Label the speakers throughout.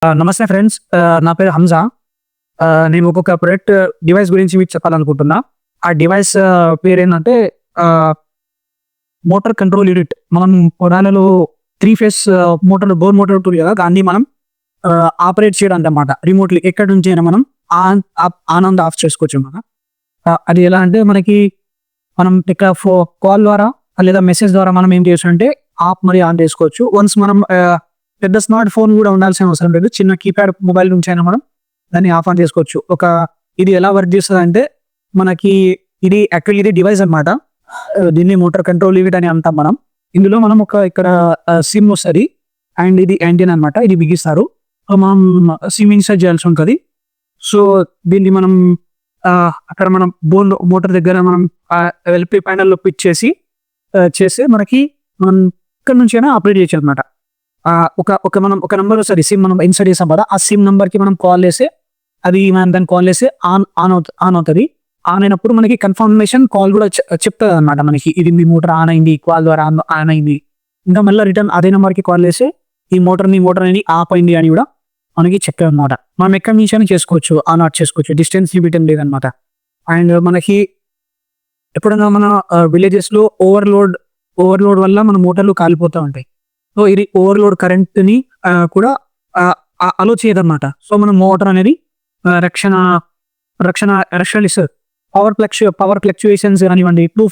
Speaker 1: నమస్తే ఫ్రెండ్స్. నా పేరు హంజా. నేను ఒక్కొక్క ప్రొడక్ట్ డివైస్ గురించి మీకు చెప్పాలనుకుంటున్నా. ఆ డివైస్ పేరేంటంటే ఆహ్, మోటార్ కంట్రోల్ యూనిట్. మనం పొలాలలో 3 ఫేస్ మోటార్, బోర్ మోటార్ ఉంటుంది కదా! దాన్ని మనం ఆపరేట్ చేయడానికన్నమాట. రిమోట్‌లీ ఎక్కడి నుంచైనా మనం ఆన్ అండ్ ఆఫ్ చేసుకోవచ్చన్నమాట. అది ఎలా అంటే మనం ఇక్కడ కాల్ ద్వారా లేదా మెసేజ్ ద్వారా మనం ఏం చేయొచ్చంటే ఆఫ్ మరియు ఆన్ చేసుకోవచ్చు. వన్స్ మనం పెద్ద స్మార్ట్ ఫోన్ కూడా ఉండాల్సిన అవసరం లేదు. చిన్న కీప్యాడ్ మొబైల్ నుంచైనా మనం దాన్ని ఆఫ్ ఆన్ చేసుకోవచ్చు. ఇది ఎలా వర్క్ చేస్తదంటే మనకి యాక్చువల్లీ ఇది డివైస్ అన్నమాట. దీన్ని మోటార్ కంట్రోల్ యూనిట్ అని అంటాం మనం. ఇందులో మనం ఇక్కడ సిమ్ వస్తది. అండ్ ఇది యాంటీనా అన్నమాట. ఇది బిగిస్తారు. మనం సిమ్ ఇన్సర్ట్ చేయాల్సి ఉంటది. సో, దీన్ని మనం అక్కడ మనం మోటార్ దగ్గర మనం ఎల్‌పి ప్యానెల్‌లో ఫిట్ చేస్తే మనం ఎక్కడి నుంచైనా ఆపరేట్ చేయొచ్చన్నమాట. ఒక నంబర్ వస్తది. సిమ్ మనం ఇన్సర్ట్ చేసాం కదా! ఆ సిమ్ నంబర్‌కి మనం కాల్ చేస్తే మనం దాన్ని కాల్ చేస్తే ఆన్ అవుతది. ఆన్ అయినప్పుడు మనకి కన్ఫర్మేషన్ కాల్ కూడా చెప్తదన్నమాట మనకి. ఇది మీ మోటార్ ఆన్ అయింది. కాల్ ద్వారా ఆన్ అయింది. ఇంకా మళ్ళా రిటర్న్ అదే నంబర్‌కి కాల్ చేస్తే ఈ మోటార్ అనేది ఆఫ్ అయింది అని కూడా మనకి చెప్తదన్నమాట. మనం ఎక్కడి నుంచైనా చేసుకోవచ్చు. ఆన్ ఆఫ్ చేసుకోవచ్చు. డిస్టెన్స్ లిమిట్ ఏం లేదన్నమాట. అండ్ మనకి ఎప్పుడైనా మన విలేజెస్‌లో ఓవర్‌లోడ్ వల్ల మన మోటార్లు కాలిపోతా ఉంటాయి. సో, ఇది ఓవర్‌లోడ్ కరెంట్‌ని కూడా అలో చేయదన్నమాట. సో, మన మోటార్ అనేది రక్షణ రక్షణలిస్తది. పవర్ ఫ్లక్చుయేషన్స్ కానివ్వండి, 2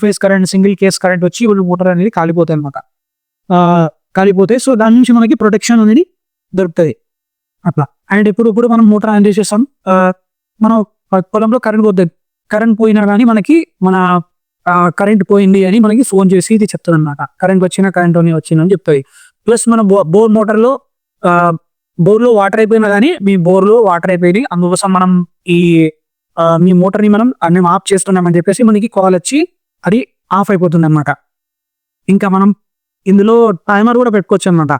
Speaker 1: phase current, single case current వచ్చి మోటార్ అనేది కాలిపోతాయన్నమాట. కాలిపోతే సో, దాని నుంచి మనకి ప్రొటెక్షన్ అనేది దొరుకుతది. అట్లా. అండ్ ఇప్పుడు మనం మోటార్ ఆన్ చేసేస్తాం. మనం పొలంలో కరెంట్ పోతది. కరెంట్ పోయినా గాని మన కరెంట్ పోయింది అని మనకి ఫోన్ చేసి ఇది చెప్తదన్నమాట. కరెంట్ వచ్చిందని చెప్తది. ప్లస్ మన బోర్ మోటార్‌లో బోర్‌లో వాటర్ అయిపోయినా గాని, మీ బోర్‌లో వాటర్ అయిపోయినాయి. అందుకోసం మనం మీ మోటార్‌ని మేము ఆఫ్ చేస్తున్నామని చెప్పేసి మనకి కాల్ వచ్చి అది ఆఫ్ అయిపోతుందన్నమాట. ఇంకా మనం ఇందులో టైమర్ కూడా పెట్టుకోవచ్చన్నమాట.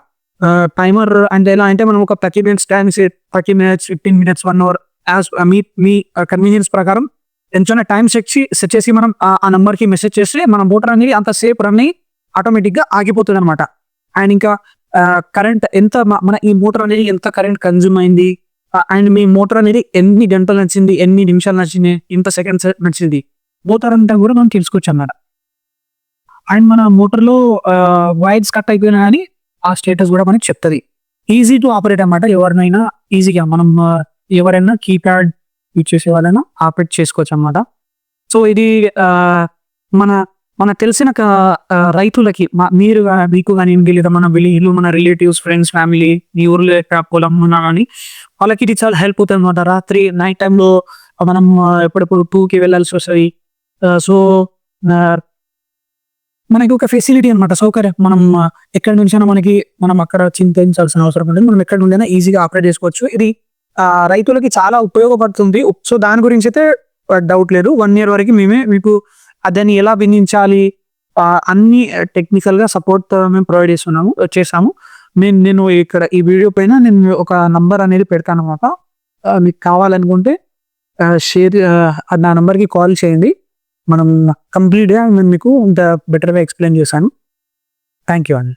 Speaker 1: టైమర్ అంటే ఎలా అంటే మనం ఒక 30 minutes time 30 minutes, 15 minutes, 1 hour as మీ కన్వీనియన్స్ ప్రకారం ఎంతైనా టైం సెట్ చేసి మనం ఆ నంబర్‌కి మెసేజ్ చేస్తే మన మోటార్ అనేది అంత సేపు రన్ అయ్యి ఆటోమేటిక్‌గా ఆగిపోతదన్నమాట. అండ్ ఇంకా కరెంట్ ఎంత మన ఈ మోటార్ అనేది ఎంత కరెంట్ కన్జ్యూమ్ అయింది, అండ్ మీ మోటార్ అనేది ఎన్ని గంటలు నడిచింది, ఎన్ని నిమిషాలు నడిచింది, ఎంత సెకండ్స్ నడిచింది, మోటార్ అంతా కూడా మనం తెలుసుకోవచ్చన్నమాట. అండ్ మన మోటార్‌లో వైర్స్ కట్ అయిపోయినా గాని ఆ స్టేటస్ కూడా మనకి చెప్తది. ఈజీ టు ఆపరేట్ అన్నమాట. ఎవరినైనా ఈజీగా ఎవరైనా కీప్యాడ్ యూజ్ చేసే వాళ్ళైనా ఆపరేట్ చేసుకోవచ్చన్నమాట. సో, ఇది మన మనకు తెలిసిన రైతులకి మీకు గానియండి, లేదా మన మన రిలేటివ్స్, ఫ్రెండ్స్, ఫ్యామిలీ, మీ ఊర్లో ఎక్కడ పొలం ఉన్నా గాని వాళ్ళకి ఇది చాలా హెల్ప్ అవుతదన్నమాట. నైట్ టైమ్‌లో మనం ఎప్పుడెప్పుడు 2కి వెళ్ళాల్సి వస్తది. సో, ఆహ్, మనకి ఒక ఫెసిలిటీ అన్నమాట. సౌకర్యం. ఎక్కడి నుంచైనా మనం అక్కడ చింతించాల్సిన అవసరం ఉండదు. మనం ఎక్కడి నుండైనా ఈజీగా ఆపరేట్ చేసుకోవచ్చు. ఇది రైతులకి చాలా ఉపయోగపడుతుంది. సో, దాని గురించైతే డౌట్ లేదు. 1 ఇయర్ వరకు మీకు దాన్ని ఎలా బిగించాలి, అన్ని టెక్నికల్‌గా సపోర్ట్ మేము ప్రొవైడ్ చేసాము. నేను ఇక్కడ ఈ వీడియో పైన నేను ఒక నంబర్ అనేది పెడతానన్నమాట. మీకు కావాలనుకుంటే నా నంబర్‌కి కాల్ చేయండి. మనం కంప్లీట్‌గా నేను మీకు ఇంత బెటర్‌గా ఎక్స్‌ప్లెయిన్ చేశాను. థాంక్ యూ అండి.